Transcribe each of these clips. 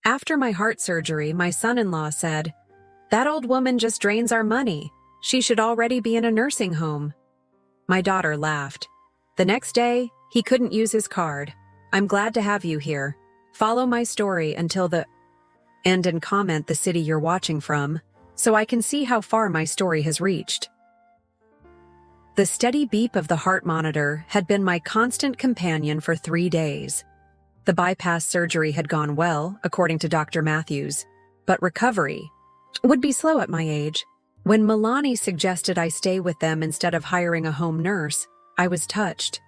After my heart surgery, my son-in-law said, "That old woman just drains our money. She should already be in a nursing home." My daughter laughed. The next day, he couldn't use his card. "I'm glad to have you here. Follow my story until the end and comment the city you're watching from, so I can see how far my story has reached." The steady beep of the heart monitor had been my constant companion for 3 days. The bypass surgery had gone well, according to Dr. Matthews, but recovery would be slow at my age. When Milani suggested I stay with them instead of hiring a home nurse, I was touched.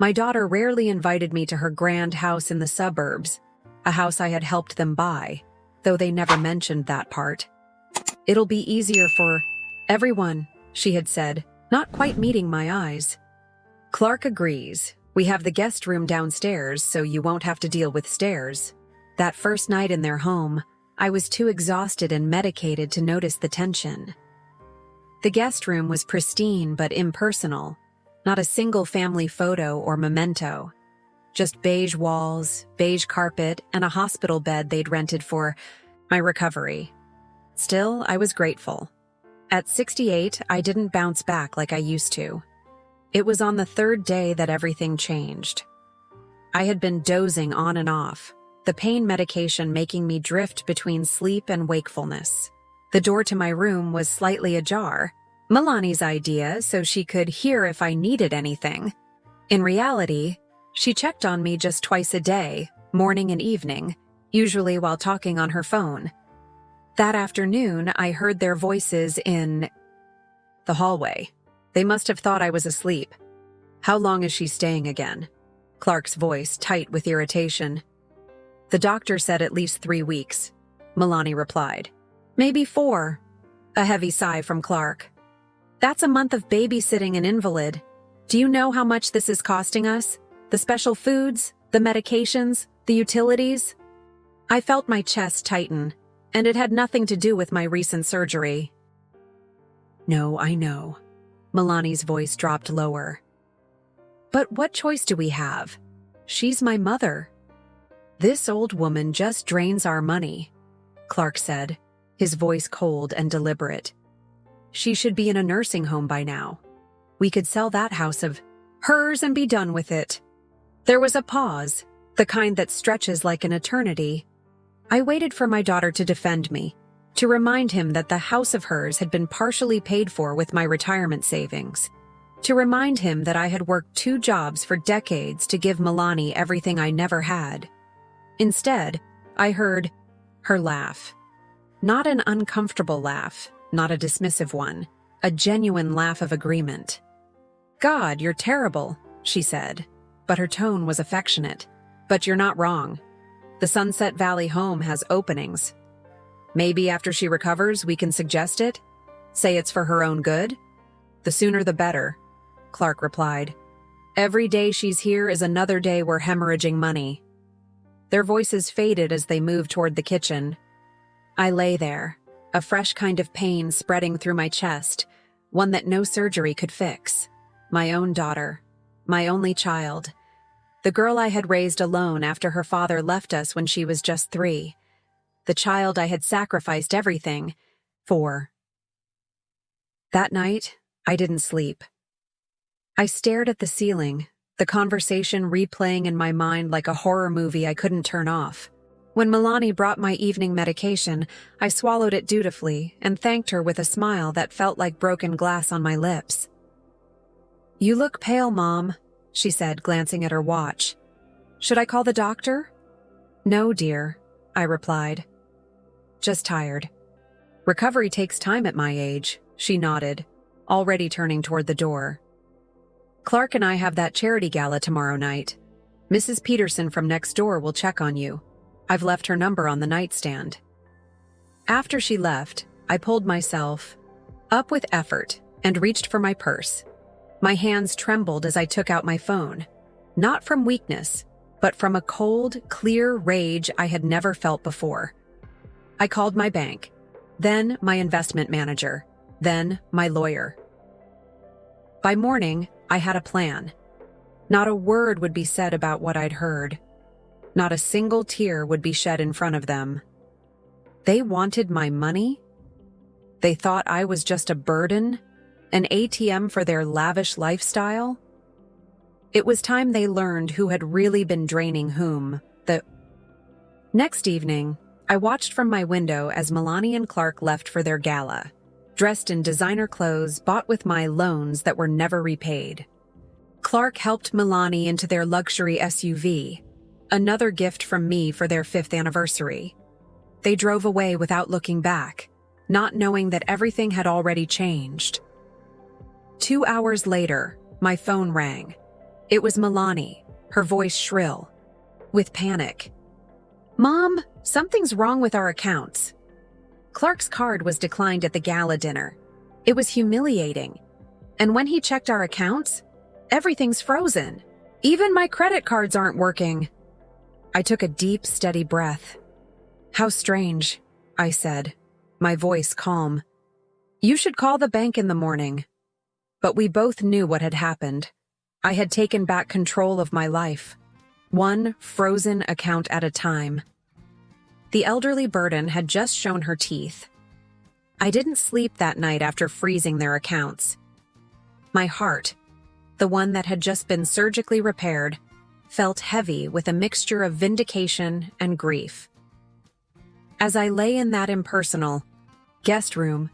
My daughter rarely invited me to her grand house in the suburbs, a house I had helped them buy, though they never mentioned that part. "It'll be easier for everyone," she had said, not quite meeting my eyes. "Clark agrees. We have the guest room downstairs, so you won't have to deal with stairs." That first night in their home, I was too exhausted and medicated to notice the tension. The guest room was pristine but impersonal, not a single family photo or memento. Just beige walls, beige carpet, and a hospital bed they'd rented for my recovery. Still, I was grateful. At 68, I didn't bounce back like I used to. It was on the third day that everything changed. I had been dozing on and off, the pain medication making me drift between sleep and wakefulness. The door to my room was slightly ajar, Milani's idea so she could hear if I needed anything. In reality, she checked on me just twice a day, morning and evening, usually while talking on her phone. That afternoon, I heard their voices in the hallway. They must have thought I was asleep. "How long is she staying again?" Clark's voice tight with irritation. "The doctor said at least 3 weeks," Milani replied. "Maybe 4. A heavy sigh from Clark. "That's a month of babysitting an invalid. Do you know how much this is costing us? The special foods, the medications, the utilities?" I felt my chest tighten, and it had nothing to do with my recent surgery. "No, I know." Milani's voice dropped lower. "But what choice do we have? She's my mother." "This old woman just drains our money," Clark said, his voice cold and deliberate. "She should be in a nursing home by now. We could sell that house of hers and be done with it." There was a pause, the kind that stretches like an eternity. I waited for my daughter to defend me, to remind him that the house of hers had been partially paid for with my retirement savings, to remind him that I had worked 2 jobs for decades to give Milani everything I never had. Instead, I heard her laugh. Not an uncomfortable laugh, not a dismissive one, a genuine laugh of agreement. "God, you're terrible," she said, but her tone was affectionate. "But you're not wrong. The Sunset Valley home has openings. Maybe after she recovers, we can suggest it? Say it's for her own good?" "The sooner the better," Clark replied. "Every day she's here is another day we're hemorrhaging money." Their voices faded as they moved toward the kitchen. I lay there, a fresh kind of pain spreading through my chest, one that no surgery could fix. My own daughter, my only child, the girl I had raised alone after her father left us when she was just 3. The child I had sacrificed everything for. That night, I didn't sleep. I stared at the ceiling, the conversation replaying in my mind like a horror movie I couldn't turn off. When Milani brought my evening medication, I swallowed it dutifully and thanked her with a smile that felt like broken glass on my lips. "You look pale, Mom," she said, glancing at her watch. "Should I call the doctor?" "No, dear," I replied. "Just tired." "Recovery takes time at my age," she nodded, already turning toward the door. "Clark and I have that charity gala tomorrow night. Mrs. Peterson from next door will check on you. I've left her number on the nightstand." After she left, I pulled myself up with effort and reached for my purse. My hands trembled as I took out my phone, not from weakness, but from a cold, clear rage I had never felt before. I called my bank, then my investment manager, then my lawyer. By morning, I had a plan. Not a word would be said about what I'd heard. Not a single tear would be shed in front of them. They wanted my money? They thought I was just a burden, an ATM for their lavish lifestyle? It was time they learned who had really been draining whom. The next evening, I watched from my window as Milani and Clark left for their gala, dressed in designer clothes bought with my loans that were never repaid. Clark helped Milani into their luxury SUV, another gift from me for their 5th anniversary. They drove away without looking back, not knowing that everything had already changed. 2 hours later, my phone rang. It was Milani, her voice shrill, with panic. "Mom, something's wrong with our accounts." Clark's card was declined at the gala dinner. It was humiliating. And when he checked our accounts, everything's frozen. Even my credit cards aren't working. I took a deep, steady breath. "How strange," I said, my voice calm. "You should call the bank in the morning." But we both knew what had happened. I had taken back control of my life, one frozen account at a time. The elderly burden had just shown her teeth. I didn't sleep that night after freezing their accounts. My heart, the one that had just been surgically repaired, felt heavy with a mixture of vindication and grief. As I lay in that impersonal guest room,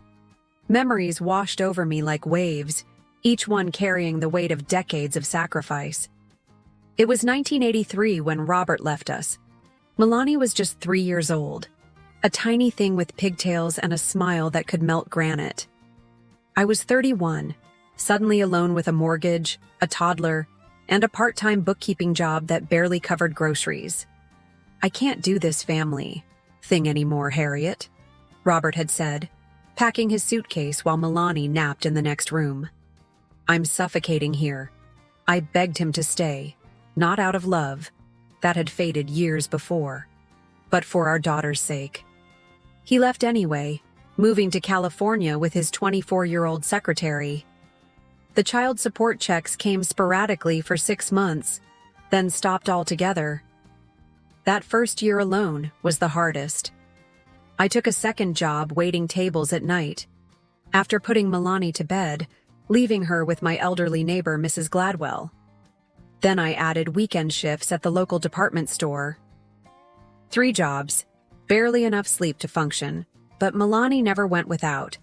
memories washed over me like waves, each one carrying the weight of decades of sacrifice. It was 1983 when Robert left us. Milani was just 3 years old, a tiny thing with pigtails and a smile that could melt granite. I was 31, suddenly alone with a mortgage, a toddler, and a part-time bookkeeping job that barely covered groceries. "I can't do this family thing anymore, Harriet," Robert had said, packing his suitcase while Milani napped in the next room. "I'm suffocating here." I begged him to stay, not out of love, that had faded years before, but for our daughter's sake. He left anyway, moving to California with his 24-year-old secretary. The child support checks came sporadically for 6 months, then stopped altogether. That first year alone was the hardest. I took a second job waiting tables at night. After putting Milani to bed, leaving her with my elderly neighbor, Mrs. Gladwell. Then I added weekend shifts at the local department store. 3 jobs, barely enough sleep to function, but Milani never went without.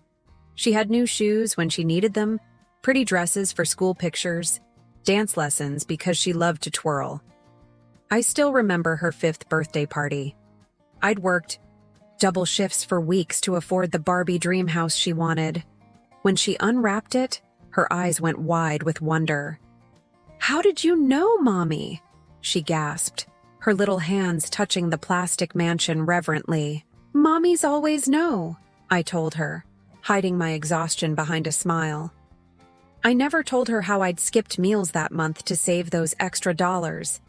She had new shoes when she needed them, pretty dresses for school pictures, dance lessons because she loved to twirl. I still remember her 5th birthday party. I'd worked double shifts for weeks to afford the Barbie dream house she wanted. When she unwrapped it, her eyes went wide with wonder. "How did you know, Mommy?" she gasped, her little hands touching the plastic mansion reverently. "Mommies always know," I told her, hiding my exhaustion behind a smile. I never told her how I'd skipped meals that month to save those extra dollars.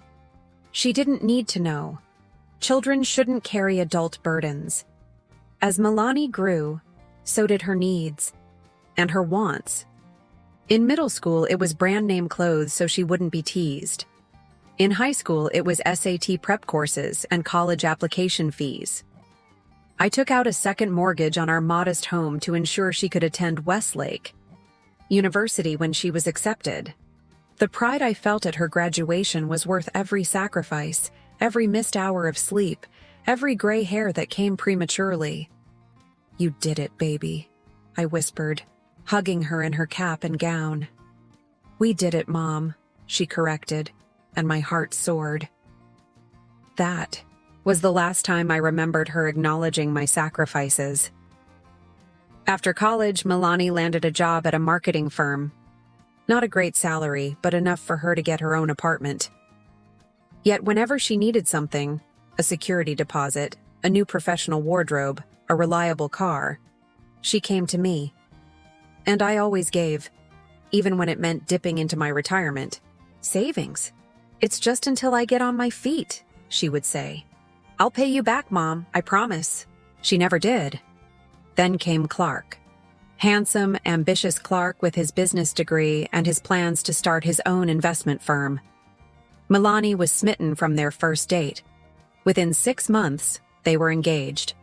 She didn't need to know. Children shouldn't carry adult burdens. As Milani grew, so did her needs and her wants. In middle school, it was brand name clothes so she wouldn't be teased. In high school, it was SAT prep courses and college application fees. I took out a second mortgage on our modest home to ensure she could attend Westlake University when she was accepted. The pride I felt at her graduation was worth every sacrifice, every missed hour of sleep, every gray hair that came prematurely. "You did it, baby," I whispered, hugging her in her cap and gown. "We did it, Mom," she corrected, and my heart soared. That was the last time I remembered her acknowledging my sacrifices. After college, Milani landed a job at a marketing firm. Not a great salary, but enough for her to get her own apartment. Yet whenever she needed something, a security deposit, a new professional wardrobe, a reliable car, she came to me. And I always gave, even when it meant dipping into my retirement. "Savings. It's just until I get on my feet," she would say. "I'll pay you back, Mom, I promise." She never did. Then came Clark. Handsome, ambitious Clark with his business degree and his plans to start his own investment firm. Milani was smitten from their first date, Within 6 months, they were engaged.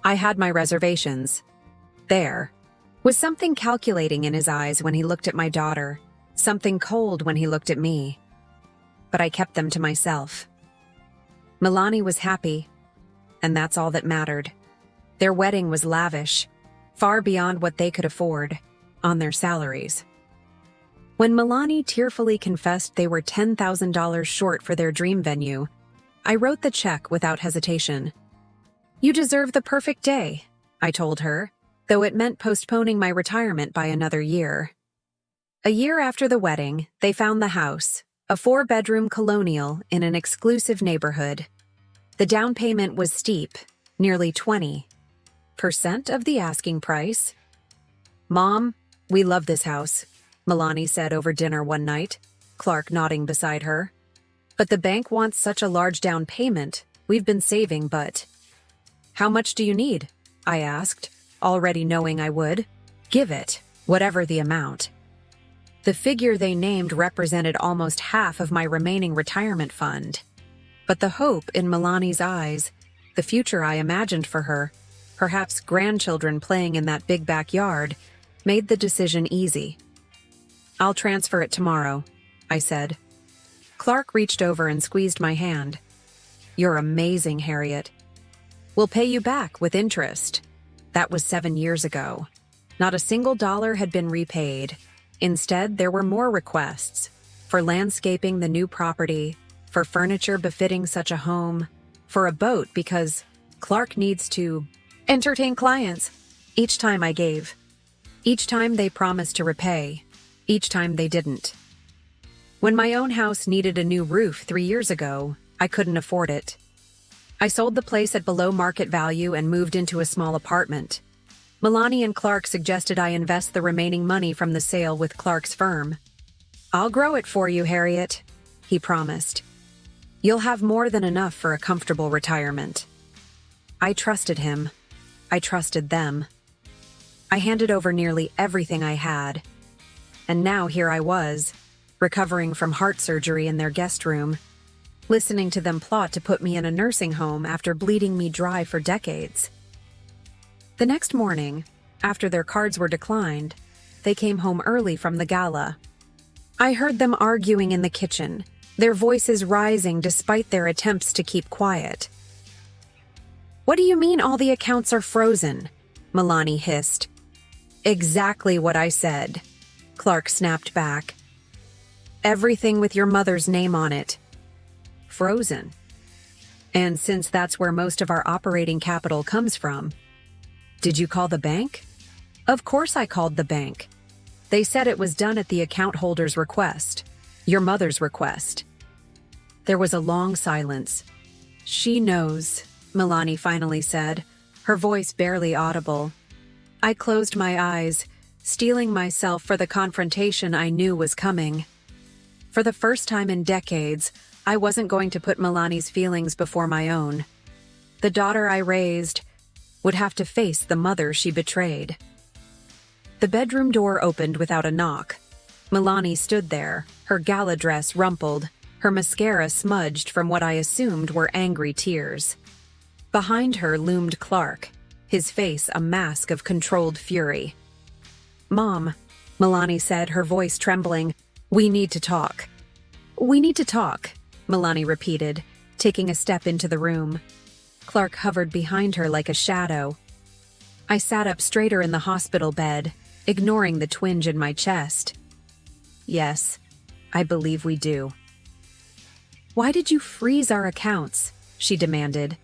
I had my reservations. There was something calculating in his eyes when he looked at my daughter, something cold when he looked at me. But I kept them to myself. Milani was happy, and that's all that mattered. Their wedding was lavish, far beyond what they could afford, on their salaries. When Milani tearfully confessed they were $10,000 short for their dream venue, I wrote the check without hesitation. "You deserve the perfect day," I told her, though it meant postponing my retirement by another year. A year after the wedding, they found the house, a 4-bedroom colonial in an exclusive neighborhood. The down payment was steep, nearly 20% of the asking price. "Mom, we love this house," Milani said over dinner one night, Clark nodding beside her. "But the bank wants such a large down payment. We've been saving, but—" "How much do you need?" I asked, already knowing I would. "Give it, whatever the amount." The figure they named represented almost half of my remaining retirement fund. But the hope in Milani's eyes, the future I imagined for her, perhaps grandchildren playing in that big backyard, made the decision easy. "I'll transfer it tomorrow," I said. Clark reached over and squeezed my hand. "You're amazing, Harriet. We'll pay you back with interest." That was 7 years ago. Not a single dollar had been repaid. Instead, there were more requests for landscaping the new property, for furniture befitting such a home, for a boat because Clark needs to entertain clients. Each time I gave. Each time they promised to repay. Each time they didn't. When my own house needed a new roof 3 years ago, I couldn't afford it. I sold the place at below market value and moved into a small apartment. Milani and Clark suggested I invest the remaining money from the sale with Clark's firm. "I'll grow it for you, Harriet," he promised. "You'll have more than enough for a comfortable retirement." I trusted him. I trusted them. I handed over nearly everything I had. And now here I was, recovering from heart surgery in their guest room, listening to them plot to put me in a nursing home after bleeding me dry for decades. The next morning, after their cards were declined, they came home early from the gala. I heard them arguing in the kitchen, their voices rising despite their attempts to keep quiet. "What do you mean all the accounts are frozen?" Milani hissed. "Exactly what I said," Clark snapped back. "Everything with your mother's name on it. Frozen. And since that's where most of our operating capital comes from, did you call the bank?" "Of course I called the bank. They said it was done at the account holder's request, your mother's request." There was a long silence. "She knows," Milani finally said, her voice barely audible. I closed my eyes, steeling myself for the confrontation I knew was coming. For the first time in decades, I wasn't going to put Milani's feelings before my own. The daughter I raised would have to face the mother she betrayed. The bedroom door opened without a knock. Milani stood there, her gala dress rumpled, her mascara smudged from what I assumed were angry tears. Behind her loomed Clark, his face a mask of controlled fury. "Mom," Milani said, her voice trembling, "we need to talk." "We need to talk," Milani repeated, taking a step into the room. Clark hovered behind her like a shadow. I sat up straighter in the hospital bed, ignoring the twinge in my chest. "Yes, I believe we do." "Why did you freeze our accounts?" she demanded,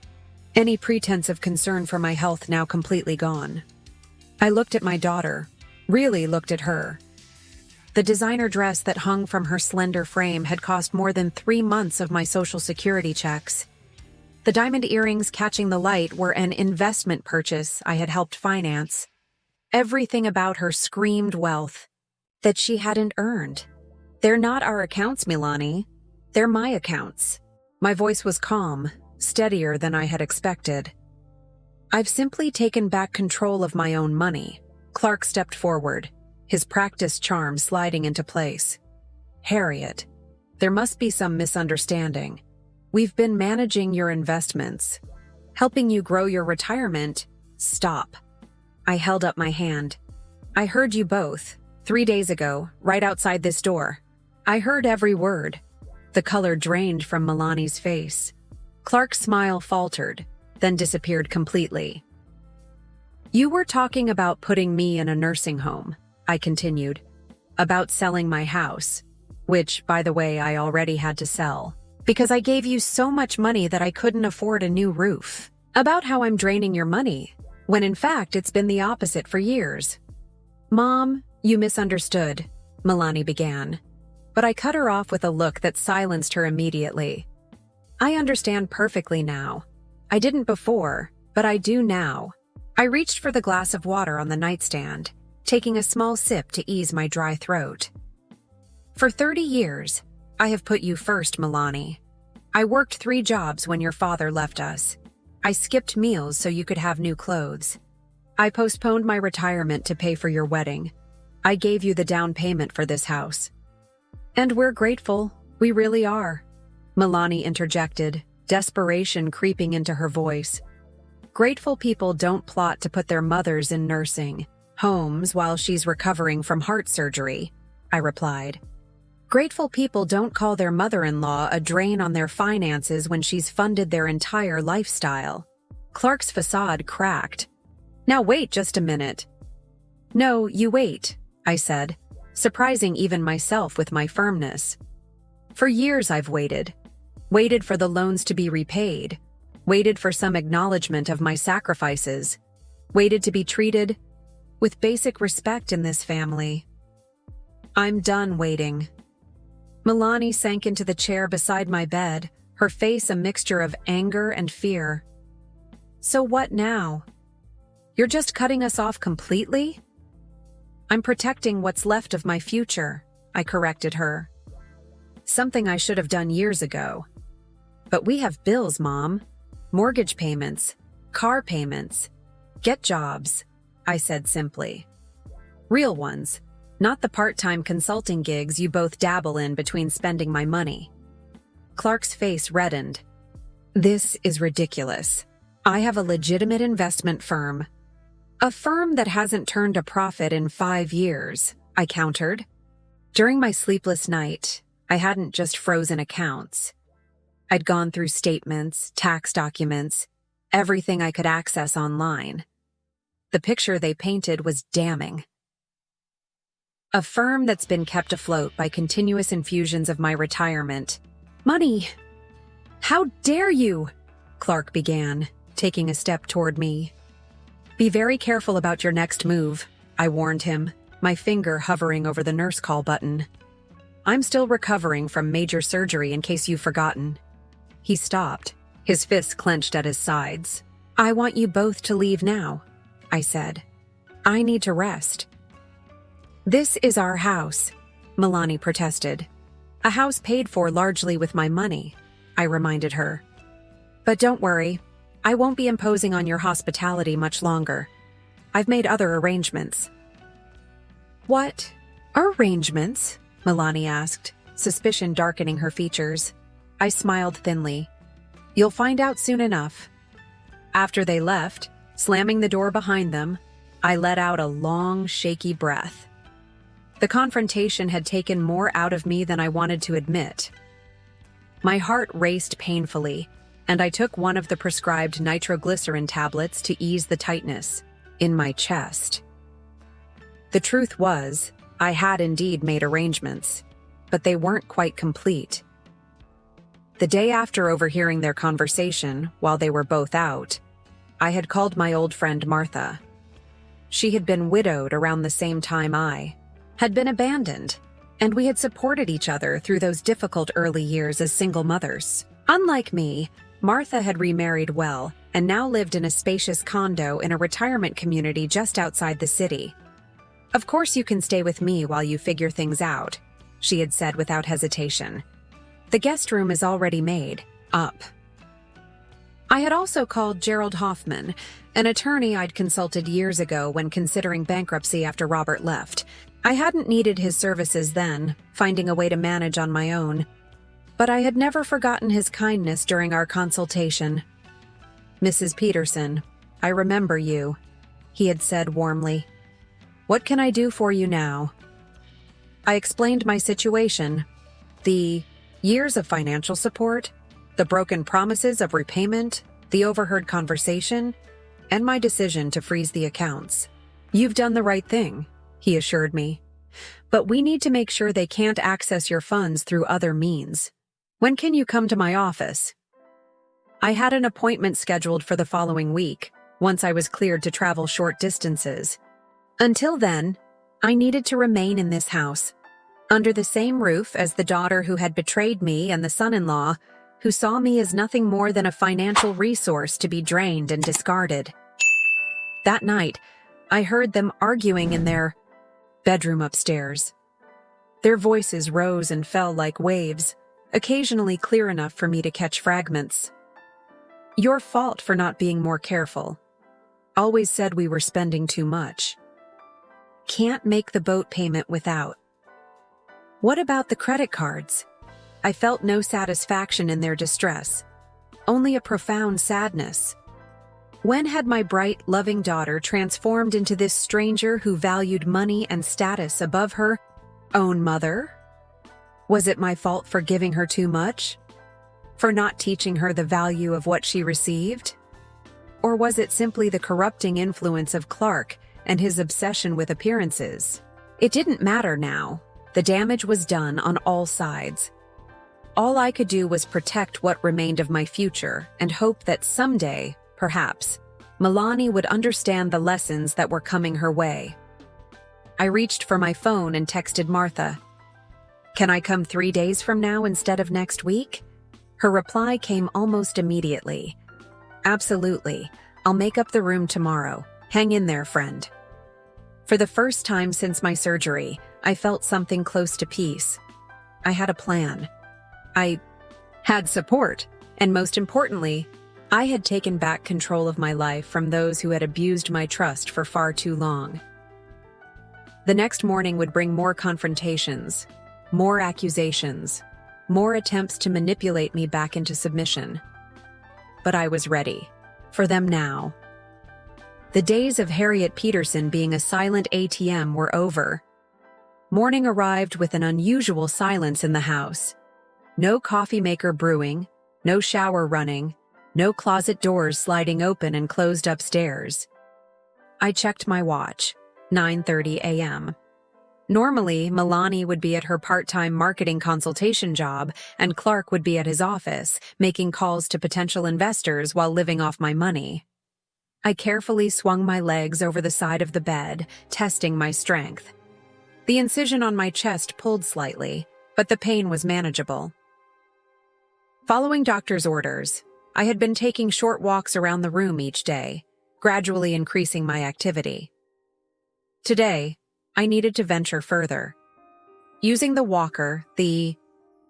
any pretense of concern for my health now completely gone. I looked at my daughter, really looked at her. The designer dress that hung from her slender frame had cost more than 3 months of my Social Security checks. The diamond earrings catching the light were an investment purchase I had helped finance. Everything about her screamed wealth that she hadn't earned. "They're not our accounts, Milani. They're my accounts." My voice was calm, steadier than I had expected. "I've simply taken back control of my own money." Clark stepped forward, his practiced charm sliding into place. "Harriet, there must be some misunderstanding. We've been managing your investments, helping you grow your retirement. Stop. I held up my hand. I heard you both, 3 days ago, right outside this door. I heard every word. The color drained from Milani's face. Clark's smile faltered, then disappeared completely. You were talking about putting me in a nursing home, I continued. About selling my house, which, by the way, I already had to sell, because I gave you so much money that I couldn't afford a new roof. About how I'm draining your money, when in fact it's been the opposite for years. Mom, you misunderstood, Milani began. But I cut her off with a look that silenced her immediately. I understand perfectly now. I didn't before, but I do now. I reached for the glass of water on the nightstand, taking a small sip to ease my dry throat. For 30 years, I have put you first, Milani. I worked 3 jobs when your father left us. I skipped meals so you could have new clothes. I postponed my retirement to pay for your wedding. I gave you the down payment for this house. And we're grateful. We really are. Milani interjected, desperation creeping into her voice. Grateful people don't plot to put their mothers in nursing homes while she's recovering from heart surgery, I replied. Grateful people don't call their mother-in-law a drain on their finances when she's funded their entire lifestyle. Clark's facade cracked. Now wait just a minute. No, you wait, I said, surprising even myself with my firmness. For years I've waited. Waited for the loans to be repaid. Waited for some acknowledgement of my sacrifices. Waited to be treated with basic respect in this family. I'm done waiting. Milani sank into the chair beside my bed, her face a mixture of anger and fear. So what now? You're just cutting us off completely? I'm protecting what's left of my future, I corrected her. Something I should have done years ago. But we have bills, Mom. Mortgage payments, car payments. Get jobs, I said simply. Real ones, not the part-time consulting gigs you both dabble in between spending my money. Clark's face reddened. This is ridiculous. I have a legitimate investment firm. A firm that hasn't turned a profit in 5 years, I countered. During my sleepless night, I hadn't just frozen accounts. I'd gone through statements, tax documents, everything I could access online. The picture they painted was damning. A firm that's been kept afloat by continuous infusions of my retirement. Money! How dare you? Clark began, taking a step toward me. Be very careful about your next move, I warned him, my finger hovering over the nurse call button. I'm still recovering from major surgery in case you've forgotten. He stopped, his fists clenched at his sides. I want you both to leave now, I said. I need to rest. This is our house, Milani protested. A house paid for largely with my money, I reminded her. But don't worry, I won't be imposing on your hospitality much longer. I've made other arrangements. What? Arrangements? Milani asked, suspicion darkening her features. I smiled thinly. You'll find out soon enough. After they left, slamming the door behind them, I let out a long, shaky breath. The confrontation had taken more out of me than I wanted to admit. My heart raced painfully, and I took one of the prescribed nitroglycerin tablets to ease the tightness in my chest. The truth was, I had indeed made arrangements, but they weren't quite complete. The day after overhearing their conversation, while they were both out, I had called my old friend Martha. She had been widowed around the same time I had been abandoned, and we had supported each other through those difficult early years as single mothers. Unlike me, Martha had remarried well and now lived in a spacious condo in a retirement community just outside the city. Of course you can stay with me while you figure things out, she had said without hesitation. The guest room is already made up. I had also called Gerald Hoffman, an attorney I'd consulted years ago when considering bankruptcy after Robert left. I hadn't needed his services then, finding a way to manage on my own. But I had never forgotten his kindness during our consultation. "Mrs. Peterson, I remember you," he had said warmly. "What can I do for you now?" I explained my situation, the years of financial support, the broken promises of repayment, the overheard conversation, and my decision to freeze the accounts. "You've done the right thing," he assured me. "But we need to make sure they can't access your funds through other means. When can you come to my office?" I had an appointment scheduled for the following week, once I was cleared to travel short distances. Until then, I needed to remain in this house, under the same roof as the daughter who had betrayed me and the son-in-law who saw me as nothing more than a financial resource to be drained and discarded. That night, I heard them arguing in their bedroom upstairs. Their voices rose and fell like waves, occasionally clear enough for me to catch fragments. "Your fault for not being more careful. Always said we were spending too much. Can't make the boat payment without. What about the credit cards?" I felt no satisfaction in their distress, only a profound sadness. When had my bright, loving daughter transformed into this stranger who valued money and status above her own mother? Was it my fault for giving her too much? For not teaching her the value of what she received? Or was it simply the corrupting influence of Clark and his obsession with appearances? It didn't matter now. The damage was done on all sides. All I could do was protect what remained of my future and hope that someday, perhaps, Milani would understand the lessons that were coming her way. I reached for my phone and texted Martha. "Can I come 3 days from now instead of next week?" Her reply came almost immediately. "Absolutely. I'll make up the room tomorrow. Hang in there, friend." For the first time since my surgery, I felt something close to peace. I had a plan. I had support, and most importantly, I had taken back control of my life from those who had abused my trust for far too long. The next morning would bring more confrontations, more accusations, more attempts to manipulate me back into submission. But I was ready. For them now. The days of Harriet Peterson being a silent ATM were over. Morning arrived with an unusual silence in the house. No coffee maker brewing, no shower running, no closet doors sliding open and closed upstairs. I checked my watch, 9:30 a.m. Normally, Milani would be at her part-time marketing consultation job, and Clark would be at his office, making calls to potential investors while living off my money. I carefully swung my legs over the side of the bed, testing my strength. The incision on my chest pulled slightly, but the pain was manageable. Following doctor's orders, I had been taking short walks around the room each day, gradually increasing my activity. Today, I needed to venture further. Using the walker the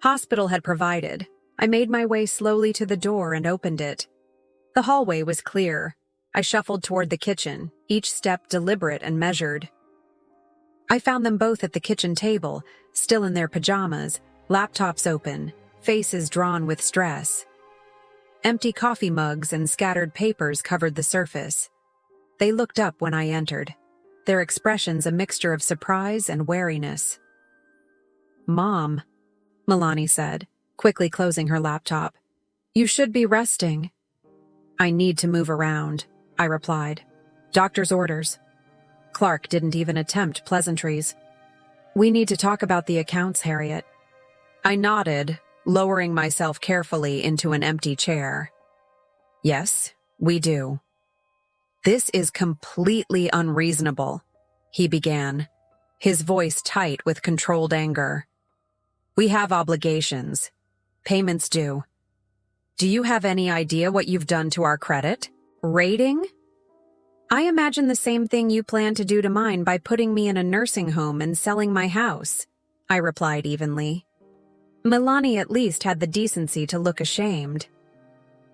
hospital had provided, I made my way slowly to the door and opened it. The hallway was clear. I shuffled toward the kitchen, each step deliberate and measured. I found them both at the kitchen table, still in their pajamas, laptops open, faces drawn with stress. Empty coffee mugs and scattered papers covered the surface. They looked up when I entered, their expressions a mixture of surprise and wariness. "Mom," Milani said, quickly closing her laptop. "You should be resting." "I need to move around," I replied. "Doctor's orders." Clark didn't even attempt pleasantries. "We need to talk about the accounts, Harriet." I nodded, lowering myself carefully into an empty chair. "Yes, we do." "This is completely unreasonable," he began, his voice tight with controlled anger. "We have obligations. Payments due. Do you have any idea what you've done to our credit rating?" "I imagine the same thing you plan to do to mine by putting me in a nursing home and selling my house," I replied evenly. Milani at least had the decency to look ashamed.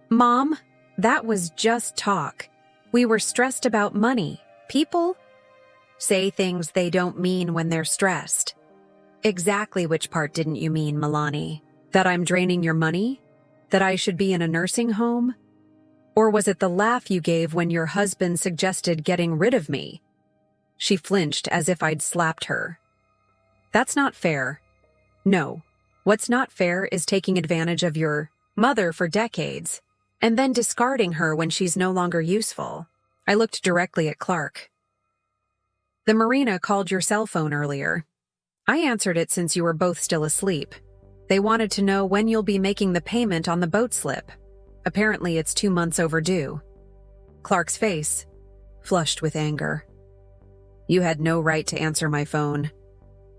"Mom, that was just talk. We were stressed about money. People say things they don't mean when they're stressed." "Exactly which part didn't you mean, Milani?" That I'm draining your money? That I should be in a nursing home? Or was it the laugh you gave when your husband suggested getting rid of me? She flinched as if I'd slapped her. That's not fair. No. What's not fair is taking advantage of your mother for decades and then discarding her when she's no longer useful. I looked directly at Clark. The marina called your cell phone earlier. I answered it since you were both still asleep. They wanted to know when you'll be making the payment on the boat slip. Apparently it's 2 months overdue. Clark's face flushed with anger. You had no right to answer my phone.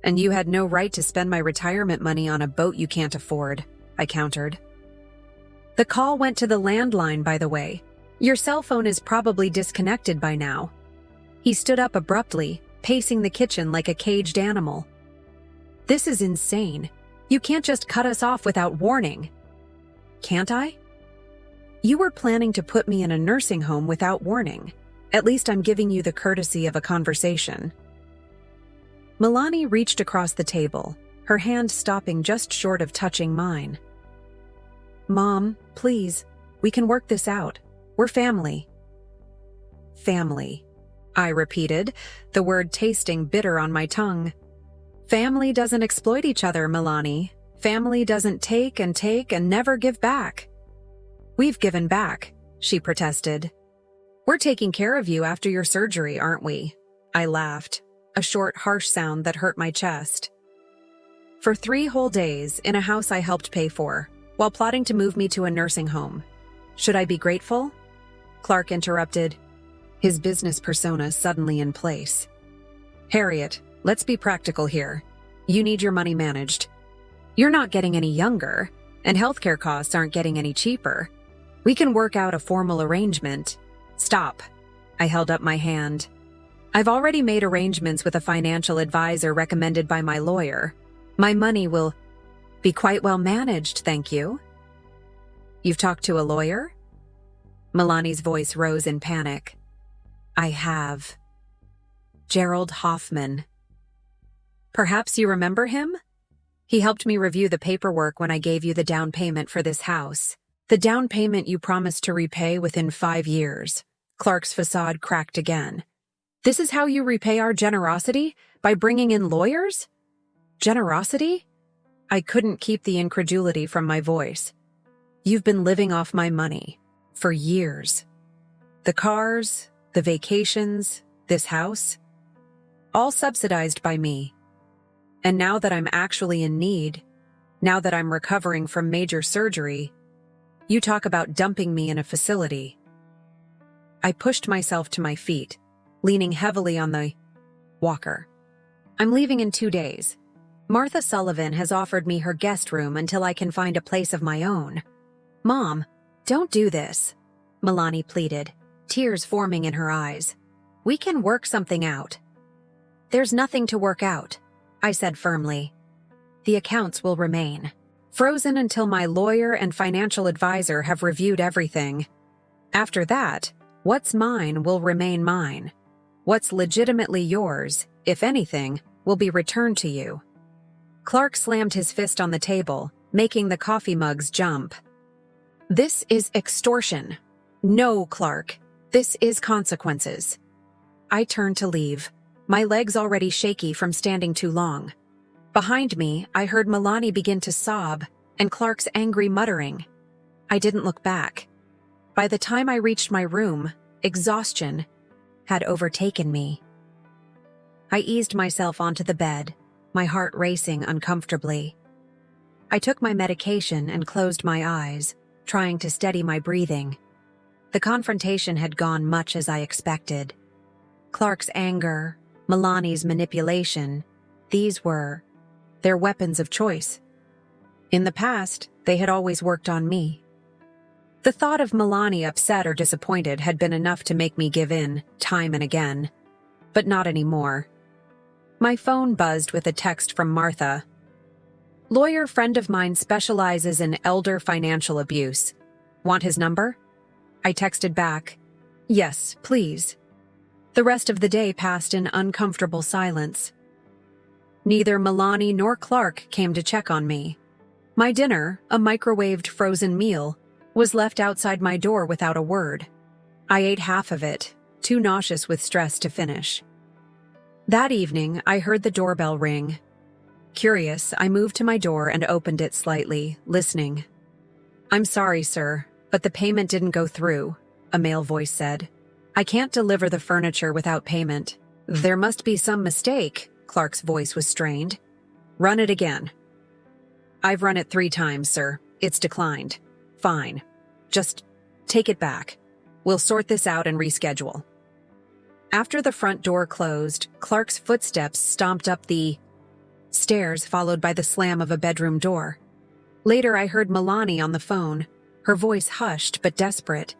And you had no right to spend my retirement money on a boat you can't afford, I countered. The call went to the landline, by the way. Your cell phone is probably disconnected by now. He stood up abruptly, pacing the kitchen like a caged animal. This is insane. You can't just cut us off without warning. Can't I? You were planning to put me in a nursing home without warning. At least I'm giving you the courtesy of a conversation. Milani reached across the table, her hand stopping just short of touching mine. Mom, please, we can work this out. We're family. Family, I repeated, the word tasting bitter on my tongue. Family doesn't exploit each other, Milani. Family doesn't take and never give back. We've given back, she protested. We're taking care of you after your surgery, aren't we? I laughed, a short, harsh sound that hurt my chest. For 3 whole days in a house I helped pay for, while plotting to move me to a nursing home. Should I be grateful? Clark interrupted, his business persona suddenly in place. Harriet, let's be practical here. You need your money managed. You're not getting any younger, and healthcare costs aren't getting any cheaper. We can work out a formal arrangement. Stop. I held up my hand. I've already made arrangements with a financial advisor recommended by my lawyer. My money will be quite well managed, thank you. You've talked to a lawyer? Milani's voice rose in panic. I have. Gerald Hoffman. Perhaps you remember him? He helped me review the paperwork when I gave you the down payment for this house. The down payment you promised to repay within 5 years. Clark's facade cracked again. This is how you repay our generosity? By bringing in lawyers? Generosity? I couldn't keep the incredulity from my voice. You've been living off my money. For years. The cars, the vacations, this house. All subsidized by me. And now that I'm actually in need, now that I'm recovering from major surgery, you talk about dumping me in a facility. I pushed myself to my feet, leaning heavily on the walker. I'm leaving in 2 days. Martha Sullivan has offered me her guest room until I can find a place of my own. Mom, don't do this, Milani pleaded, tears forming in her eyes. We can work something out. There's nothing to work out, I said firmly. The accounts will remain frozen until my lawyer and financial advisor have reviewed everything. After that, what's mine will remain mine. What's legitimately yours, if anything, will be returned to you. Clark slammed his fist on the table, making the coffee mugs jump. This is extortion. No, Clark. This is consequences. I turned to leave, my legs already shaky from standing too long. Behind me, I heard Milani begin to sob, and Clark's angry muttering. I didn't look back. By the time I reached my room, exhaustion had overtaken me. I eased myself onto the bed, my heart racing uncomfortably. I took my medication and closed my eyes, trying to steady my breathing. The confrontation had gone much as I expected. Clark's anger, Milani's manipulation, these were their weapons of choice. In the past, they had always worked on me. The thought of Milani upset or disappointed had been enough to make me give in, time and again. But not anymore. My phone buzzed with a text from Martha. Lawyer friend of mine specializes in elder financial abuse. Want his number? I texted back, yes, please. The rest of the day passed in uncomfortable silence. Neither Milani nor Clark came to check on me. My dinner, a microwaved frozen meal, was left outside my door without a word. I ate half of it, too nauseous with stress to finish. That evening, I heard the doorbell ring. Curious, I moved to my door and opened it slightly, listening. "I'm sorry, sir, but the payment didn't go through," a male voice said. "I can't deliver the furniture without payment." "There must be some mistake," Clark's voice was strained. "Run it again." "I've run it 3 times, sir. It's declined." "Fine. Just take it back. We'll sort this out and reschedule." After the front door closed, Clark's footsteps stomped up the stairs, followed by the slam of a bedroom door. Later, I heard Milani on the phone, her voice hushed but desperate.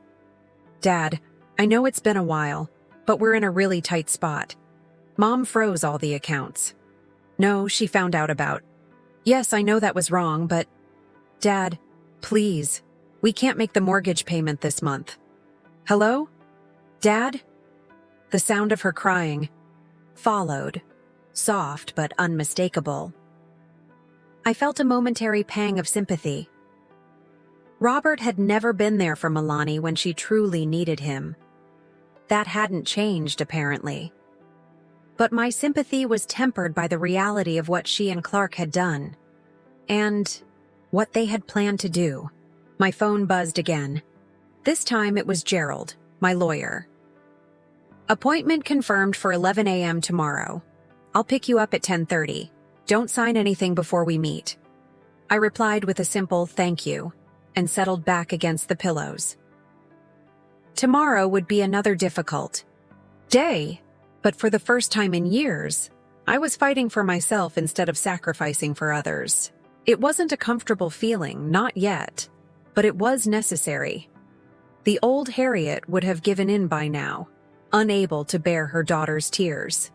"Dad, I know it's been a while, but we're in a really tight spot. Mom froze all the accounts." "No, she found out about." "Yes, I know that was wrong, but Dad, please, we can't make the mortgage payment this month." "Hello? Dad?" The sound of her crying followed, soft but unmistakable. I felt a momentary pang of sympathy. Robert had never been there for Milani when she truly needed him. That hadn't changed, apparently. But my sympathy was tempered by the reality of what she and Clark had done, and what they had planned to do. My phone buzzed again. This time it was Gerald, my lawyer. "Appointment confirmed for 11 a.m. tomorrow. I'll pick you up at 10:30. Don't sign anything before we meet." I replied with a simple thank you and settled back against the pillows. Tomorrow would be another difficult day, but for the first time in years, I was fighting for myself instead of sacrificing for others. It wasn't a comfortable feeling, not yet, but it was necessary. The old Harriet would have given in by now, unable to bear her daughter's tears.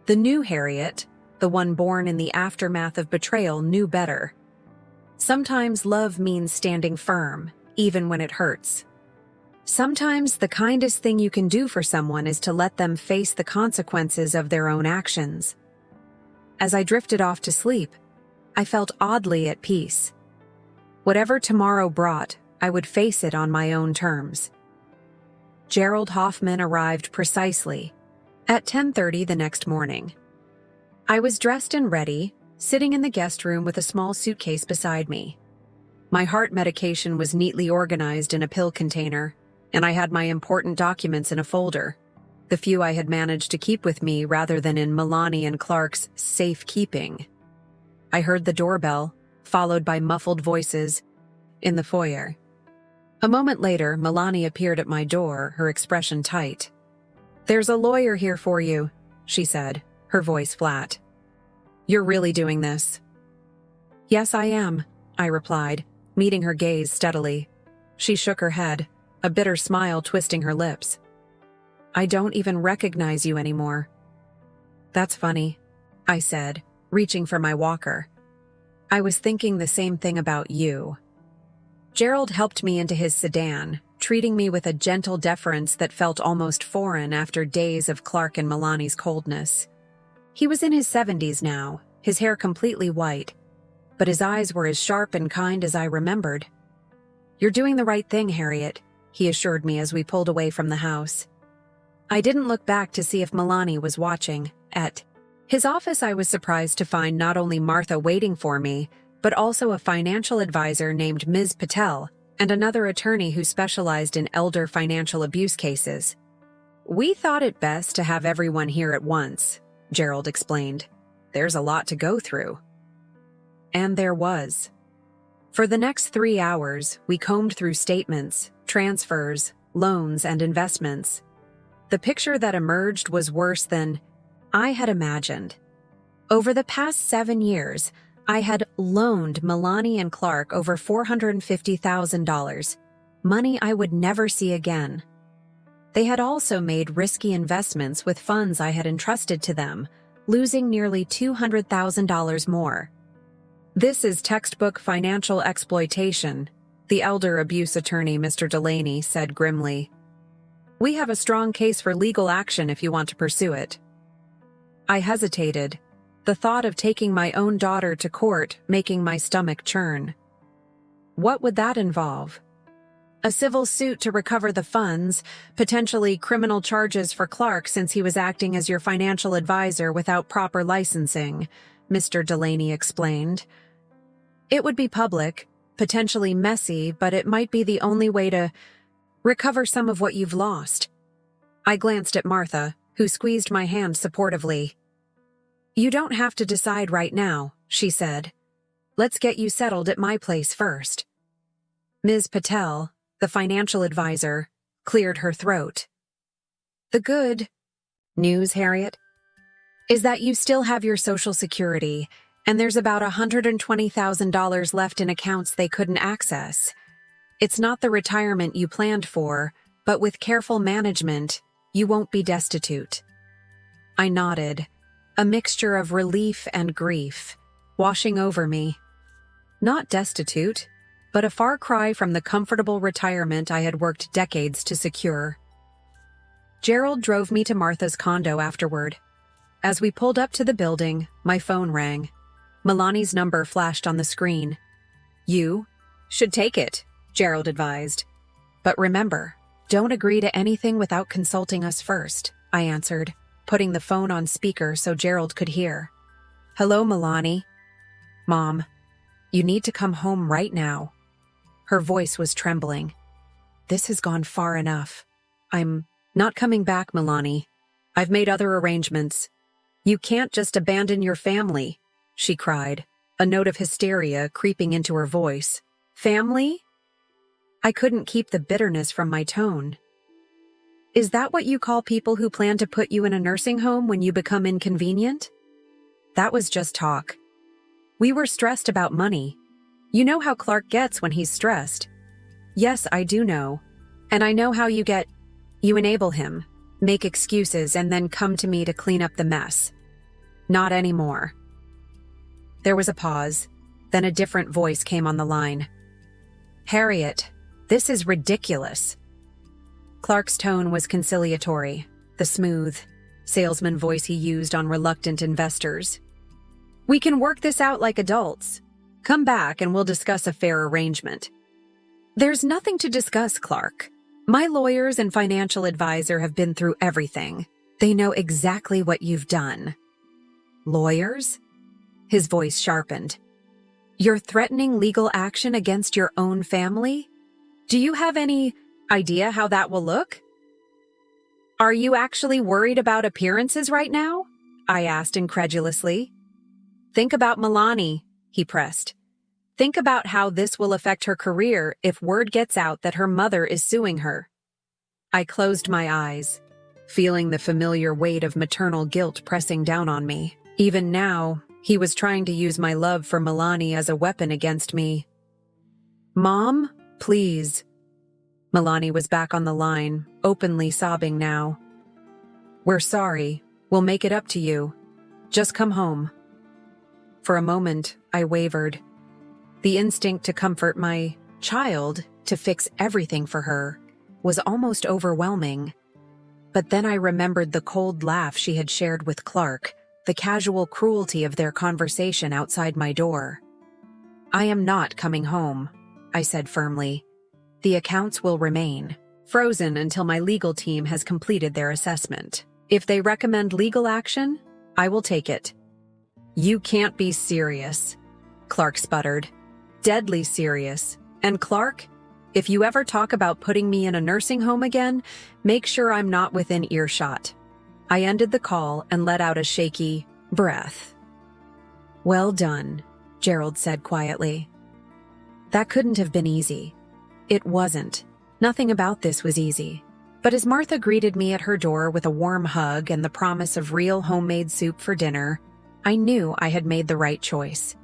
The new Harriet, the one born in the aftermath of betrayal, knew better. Sometimes love means standing firm, even when it hurts. Sometimes the kindest thing you can do for someone is to let them face the consequences of their own actions. As I drifted off to sleep, I felt oddly at peace. Whatever tomorrow brought, I would face it on my own terms. Gerald Hoffman arrived precisely at 10:30 the next morning. I was dressed and ready, sitting in the guest room with a small suitcase beside me. My heart medication was neatly organized in a pill container, and I had my important documents in a folder, the few I had managed to keep with me rather than in Milani and Clark's safekeeping. I heard the doorbell, followed by muffled voices in the foyer. A moment later, Milani appeared at my door, her expression tight. "There's a lawyer here for you," she said, her voice flat. "You're really doing this?" "Yes, I am," I replied, meeting her gaze steadily. She shook her head, a bitter smile twisting her lips. "I don't even recognize you anymore." "That's funny," I said, reaching for my walker. "I was thinking the same thing about you." Gerald helped me into his sedan, treating me with a gentle deference that felt almost foreign after days of Clark and Milani's coldness. He was in his 70s now, his hair completely white, but his eyes were as sharp and kind as I remembered. "You're doing the right thing, Harriet," he assured me as we pulled away from the house. I didn't look back to see if Milani was watching. At his office, I was surprised to find not only Martha waiting for me, but also a financial advisor named Ms. Patel and another attorney who specialized in elder financial abuse cases. "We thought it best to have everyone here at once," Gerald explained. "There's a lot to go through." And there was. For the next 3 hours, we combed through statements, transfers, loans, and investments. The picture that emerged was worse than I had imagined. Over the past 7 years, I had loaned Milani and Clark over $450,000, money I would never see again. They had also made risky investments with funds I had entrusted to them, losing nearly $200,000 more. "This is textbook financial exploitation," the elder abuse attorney Mr. Delaney said grimly. "We have a strong case for legal action if you want to pursue it." I hesitated, the thought of taking my own daughter to court making my stomach churn. What would that involve? A civil suit to recover the funds, potentially criminal charges for Clark since he was acting as your financial advisor without proper licensing, Mr. Delaney explained. It would be public, potentially messy, but it might be the only way to recover some of what you've lost. I glanced at Martha, who squeezed my hand supportively. You don't have to decide right now, she said. Let's get you settled at my place first. Ms. Patel, the financial advisor, cleared her throat. The good news, Harriet, is that you still have your Social Security, and there's about $120,000 left in accounts they couldn't access. It's not the retirement you planned for, but with careful management, you won't be destitute. I nodded, a mixture of relief and grief, washing over me. Not destitute, but a far cry from the comfortable retirement I had worked decades to secure. Gerald drove me to Martha's condo afterward. As we pulled up to the building, my phone rang. Milani's number flashed on the screen. You should take it, Gerald advised. But remember, don't agree to anything without consulting us first, I answered, putting the phone on speaker so Gerald could hear. Hello, Milani. Mom, you need to come home right now. Her voice was trembling. This has gone far enough. I'm not coming back, Milani. I've made other arrangements. You can't just abandon your family, she cried, a note of hysteria creeping into her voice. Family? I couldn't keep the bitterness from my tone. Is that what you call people who plan to put you in a nursing home when you become inconvenient? That was just talk. We were stressed about money. You know how Clark gets when he's stressed. Yes, I do know. And I know how you get. You enable him, make excuses, and then come to me to clean up the mess. Not anymore. There was a pause. Then a different voice came on the line. Harriet, this is ridiculous. Clark's tone was conciliatory, the smooth, salesman voice he used on reluctant investors. We can work this out like adults. Come back and we'll discuss a fair arrangement. There's nothing to discuss, Clark. My lawyers and financial advisor have been through everything. They know exactly what you've done. Lawyers? His voice sharpened. You're threatening legal action against your own family? Do you have any idea how that will look? Are you actually worried about appearances right now? I asked incredulously. Think about Milani, he pressed. Think about how this will affect her career if word gets out that her mother is suing her. I closed my eyes, feeling the familiar weight of maternal guilt pressing down on me. Even now, he was trying to use my love for Milani as a weapon against me. Mom, please. Milani was back on the line, openly sobbing now. We're sorry. We'll make it up to you. Just come home. For a moment, I wavered. The instinct to comfort my child, to fix everything for her, was almost overwhelming. But then I remembered the cold laugh she had shared with Clark, the casual cruelty of their conversation outside my door. I am not coming home, I said firmly. The accounts will remain frozen until my legal team has completed their assessment. If they recommend legal action, I will take it. You can't be serious, Clark sputtered. Deadly serious. And Clark, if you ever talk about putting me in a nursing home again, make sure I'm not within earshot. I ended the call and let out a shaky breath. Well done, Gerald said quietly. That couldn't have been easy. It wasn't. Nothing about this was easy. But as Martha greeted me at her door with a warm hug and the promise of real homemade soup for dinner, I knew I had made the right choice.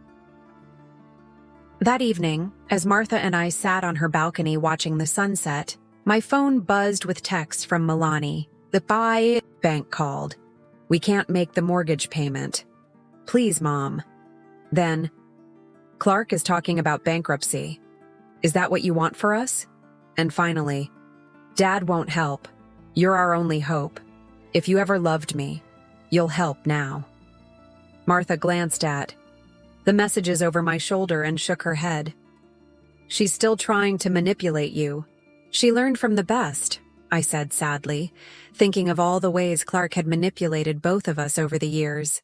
That evening, as Martha and I sat on her balcony watching the sunset, my phone buzzed with texts from Milani. The bank called. We can't make the mortgage payment. Please, Mom. Then, Clark is talking about bankruptcy. Is that what you want for us? And finally, Dad won't help. You're our only hope. If you ever loved me, you'll help now. Martha glanced at the messages over my shoulder and shook her head. She's still trying to manipulate you. She learned from the best, I said sadly, thinking of all the ways Clark had manipulated both of us over the years.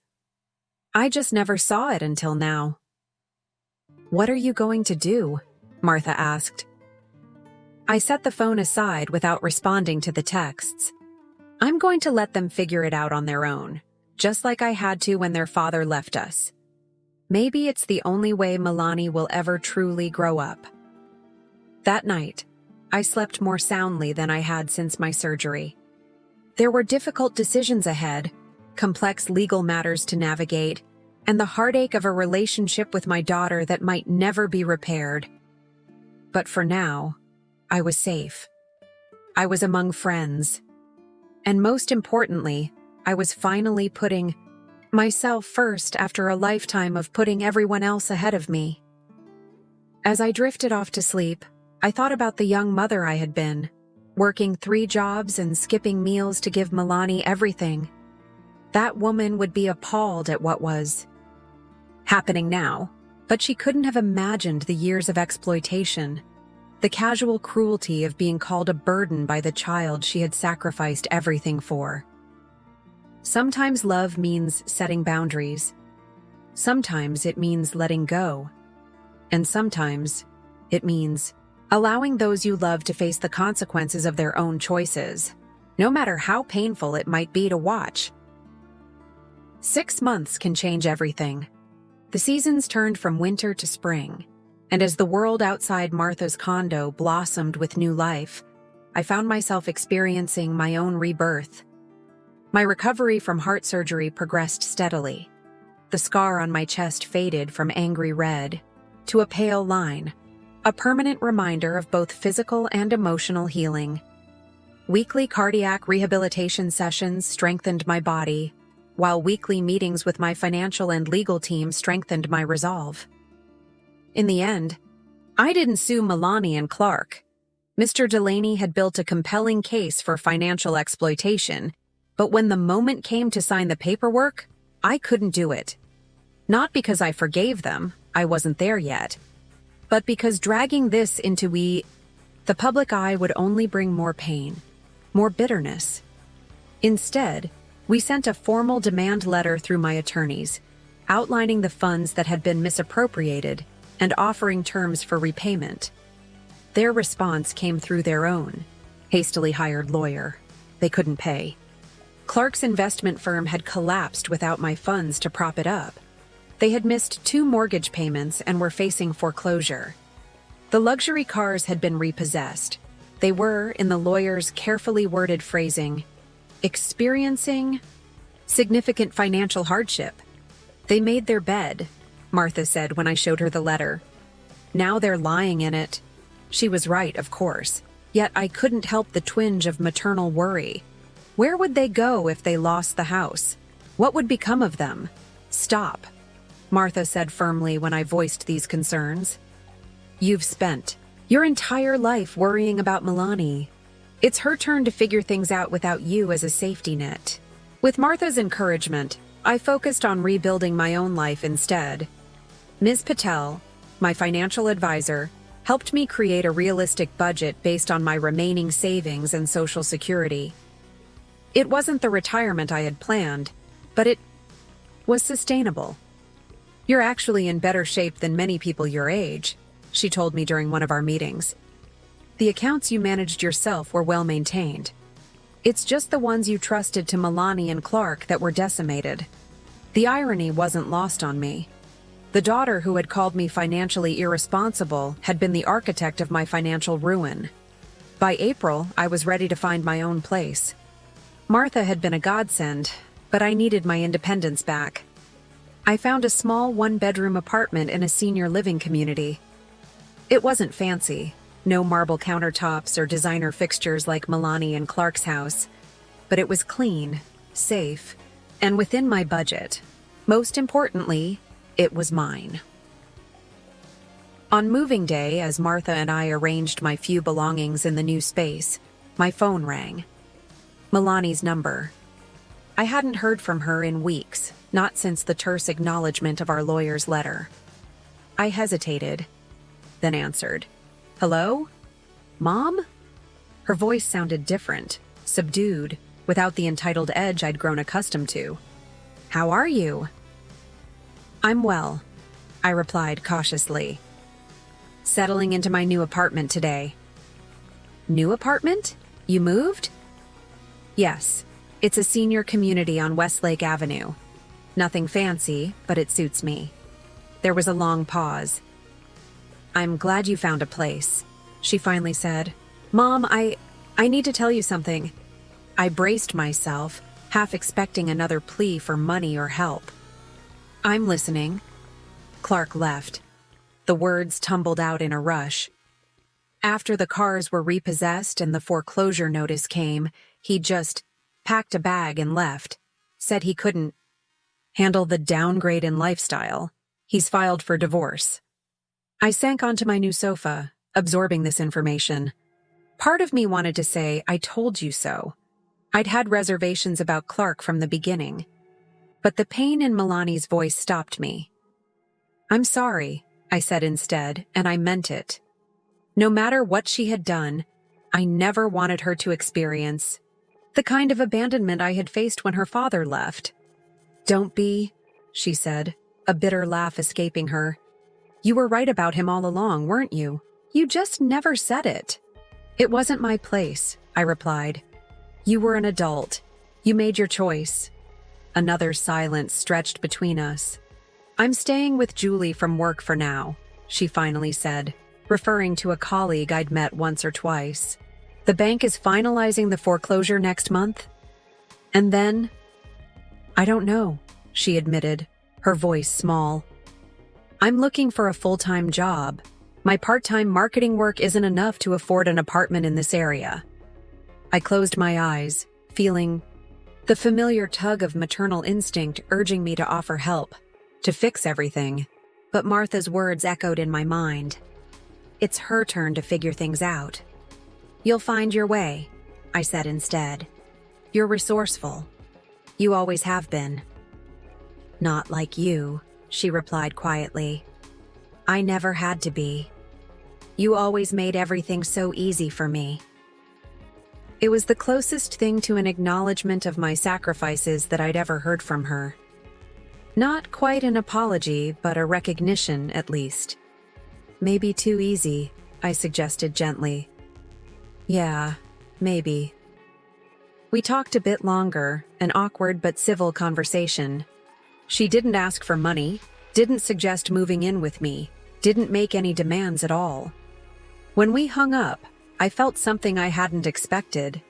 I just never saw it until now. What are you going to do? Martha asked. I set the phone aside without responding to the texts. I'm going to let them figure it out on their own, just like I had to when their father left us. Maybe it's the only way Milani will ever truly grow up. That night, I slept more soundly than I had since my surgery. There were difficult decisions ahead, complex legal matters to navigate, and the heartache of a relationship with my daughter that might never be repaired. But for now, I was safe. I was among friends. And most importantly, I was finally putting myself first after a lifetime of putting everyone else ahead of me. As I drifted off to sleep, I thought about the young mother I had been, working 3 jobs and skipping meals to give Milani everything. That woman would be appalled at what was happening now, but she couldn't have imagined the years of exploitation, the casual cruelty of being called a burden by the child she had sacrificed everything for. Sometimes love means setting boundaries. Sometimes it means letting go. And sometimes it means allowing those you love to face the consequences of their own choices, no matter how painful it might be to watch. 6 months can change everything. The seasons turned from winter to spring, and as the world outside Martha's condo blossomed with new life, I found myself experiencing my own rebirth. My recovery from heart surgery progressed steadily. The scar on my chest faded from angry red to a pale line, a permanent reminder of both physical and emotional healing. Weekly cardiac rehabilitation sessions strengthened my body, while weekly meetings with my financial and legal team strengthened my resolve. In the end, I didn't sue Milani and Clark. Mr. Delaney had built a compelling case for financial exploitation, but when the moment came to sign the paperwork, I couldn't do it. Not because I forgave them, I wasn't there yet, but because dragging this into the public eye would only bring more pain, more bitterness. Instead, we sent a formal demand letter through my attorneys, outlining the funds that had been misappropriated and offering terms for repayment. Their response came through their own hastily hired lawyer. They couldn't pay. Clark's investment firm had collapsed without my funds to prop it up. They had missed 2 mortgage payments and were facing foreclosure. The luxury cars had been repossessed. They were, in the lawyer's carefully worded phrasing, experiencing significant financial hardship. They made their bed, Martha said when I showed her the letter. Now they're lying in it. She was right, of course, yet I couldn't help the twinge of maternal worry. Where would they go if they lost the house? What would become of them? Stop, Martha said firmly when I voiced these concerns. You've spent your entire life worrying about Milani. It's her turn to figure things out without you as a safety net. With Martha's encouragement, I focused on rebuilding my own life instead. Ms. Patel, my financial advisor, helped me create a realistic budget based on my remaining savings and Social Security. It wasn't the retirement I had planned, but it was sustainable. You're actually in better shape than many people your age, she told me during one of our meetings. The accounts you managed yourself were well maintained. It's just the ones you trusted to Milani and Clark that were decimated. The irony wasn't lost on me. The daughter who had called me financially irresponsible had been the architect of my financial ruin. By April, I was ready to find my own place. Martha had been a godsend, but I needed my independence back. I found a small 1-bedroom apartment in a senior living community. It wasn't fancy. No marble countertops or designer fixtures like Milani and Clark's house, but it was clean, safe, and within my budget. Most importantly, it was mine. On moving day, as Martha and I arranged my few belongings in the new space, my phone rang. Milani's number. I hadn't heard from her in weeks, not since the terse acknowledgement of our lawyer's letter. I hesitated, then answered, "Hello? Mom?" Her voice sounded different, subdued, without the entitled edge I'd grown accustomed to. "How are you?" "I'm well," I replied cautiously. "Settling into my new apartment today." "New apartment? You moved?" "Yes. It's a senior community on Westlake Avenue. Nothing fancy, but it suits me." There was a long pause. "I'm glad you found a place," she finally said. "Mom, I need to tell you something." I braced myself, half expecting another plea for money or help. "I'm listening." Clark left. The words tumbled out in a rush. After the cars were repossessed and the foreclosure notice came, he just packed a bag and left. Said he couldn't handle the downgrade in lifestyle. He's filed for divorce. I sank onto my new sofa, absorbing this information. Part of me wanted to say, "I told you so." I'd had reservations about Clark from the beginning. But the pain in Milani's voice stopped me. "I'm sorry," I said instead, and I meant it. No matter what she had done, I never wanted her to experience the kind of abandonment I had faced when her father left. "Don't be," she said, a bitter laugh escaping her. "You were right about him all along, weren't you? You just never said it." "It wasn't my place," I replied. "You were an adult. You made your choice." Another silence stretched between us. "I'm staying with Julie from work for now," she finally said, referring to a colleague I'd met once or twice. "The bank is finalizing the foreclosure next month. And then—" "I don't know," she admitted, her voice small. "I'm looking for a full-time job. My part-time marketing work isn't enough to afford an apartment in this area." I closed my eyes, feeling the familiar tug of maternal instinct urging me to offer help, to fix everything. But Martha's words echoed in my mind. It's her turn to figure things out. "You'll find your way," I said instead. "You're resourceful. You always have been." "Not like you," she replied quietly. "I never had to be. You always made everything so easy for me." It was the closest thing to an acknowledgement of my sacrifices that I'd ever heard from her. Not quite an apology, but a recognition, at least. "Maybe too easy," I suggested gently. "Yeah, maybe." We talked a bit longer, an awkward but civil conversation. She didn't ask for money, didn't suggest moving in with me, didn't make any demands at all. When we hung up, I felt something I hadn't expected,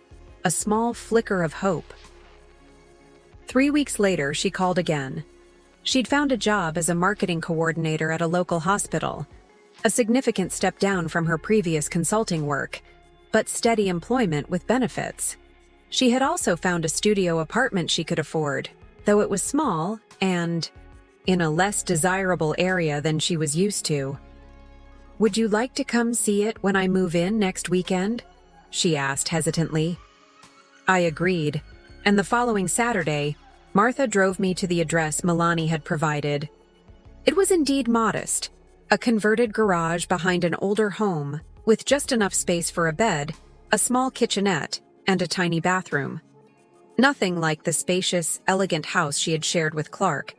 a small flicker of hope. 3 weeks later, she called again. She'd found a job as a marketing coordinator at a local hospital, a significant step down from her previous consulting work, but steady employment with benefits. She had also found a studio apartment she could afford, though it was small and in a less desirable area than she was used to. "Would you like to come see it when I move in next weekend?" she asked hesitantly. I agreed, and the following Saturday, Martha drove me to the address Milani had provided. It was indeed modest, a converted garage behind an older home, with just enough space for a bed, a small kitchenette, and a tiny bathroom. Nothing like the spacious, elegant house she had shared with Clark.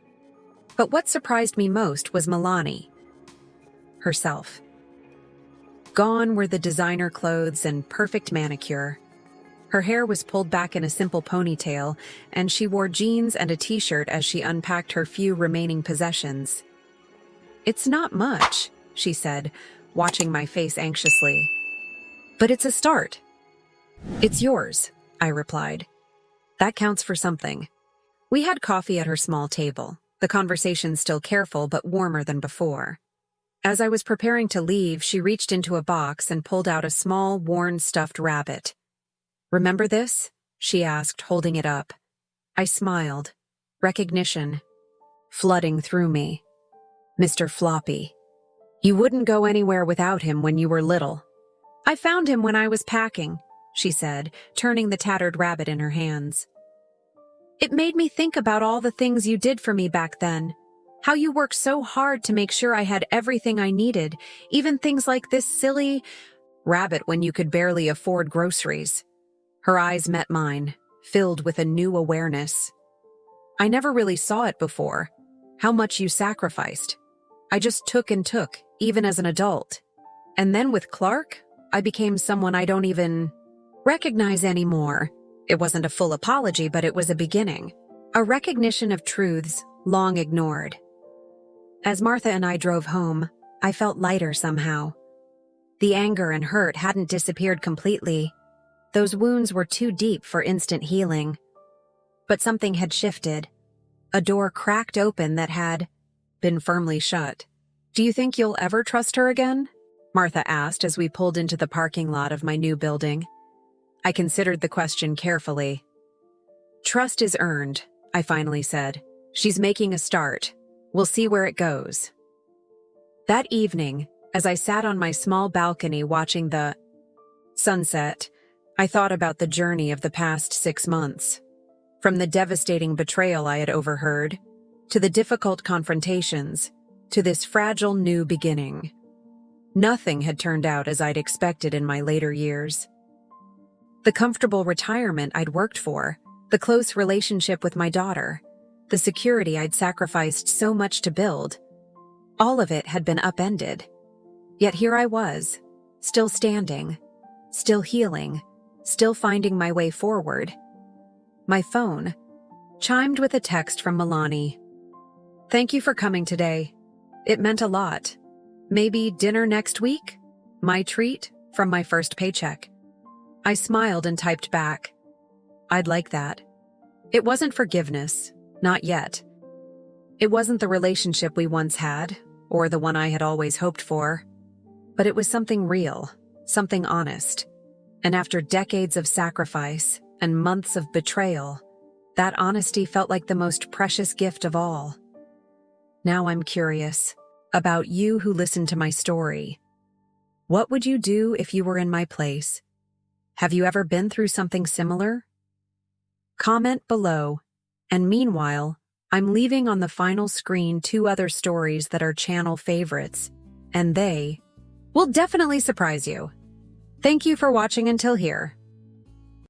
But what surprised me most was Milani herself. Gone were the designer clothes and perfect manicure. Her hair was pulled back in a simple ponytail, and she wore jeans and a t-shirt as she unpacked her few remaining possessions. "It's not much," she said, watching my face anxiously. "But it's a start." "It's yours," I replied. "That counts for something." We had coffee at her small table, the conversation still careful but warmer than before. As I was preparing to leave, she reached into a box and pulled out a small, worn stuffed rabbit. "Remember this?" she asked, holding it up. I smiled. Recognition flooding through me. Mr. Floppy. "You wouldn't go anywhere without him when you were little." "I found him when I was packing," she said, turning the tattered rabbit in her hands. It made me think about all the things you did for me back then. How you worked so hard to make sure I had everything I needed, even things like this silly rabbit when you could barely afford groceries. Her eyes met mine, filled with a new awareness. I never really saw it before, how much you sacrificed. I just took and took, even as an adult. And then with Clark, I became someone I don't even recognize anymore. It wasn't a full apology, but it was a beginning. A recognition of truths long ignored. As Martha and I drove home, I felt lighter somehow. The anger and hurt hadn't disappeared completely. Those wounds were too deep for instant healing. But something had shifted. A door cracked open that had been firmly shut. "Do you think you'll ever trust her again?" Martha asked as we pulled into the parking lot of my new building. I considered the question carefully. "Trust is earned," I finally said. "She's making a start. We'll see where it goes." That evening, as I sat on my small balcony watching the sunset, I thought about the journey of the past 6 months. From the devastating betrayal I had overheard, to the difficult confrontations, to this fragile new beginning. Nothing had turned out as I'd expected in my later years. The comfortable retirement I'd worked for, the close relationship with my daughter, the security I'd sacrificed so much to build, all of it had been upended. Yet here I was, still standing, still healing, still finding my way forward. My phone chimed with a text from Milani. "Thank you for coming today. It meant a lot. Maybe dinner next week? My treat from my first paycheck." I smiled and typed back, "I'd like that." It wasn't forgiveness, not yet. It wasn't the relationship we once had, or the one I had always hoped for. But it was something real, something honest. And after decades of sacrifice and months of betrayal, that honesty felt like the most precious gift of all. Now I'm curious about you who listened to my story. What would you do if you were in my place? Have you ever been through something similar? Comment below. And meanwhile, I'm leaving on the final screen 2 other stories that are channel favorites, and they will definitely surprise you. Thank you for watching until here.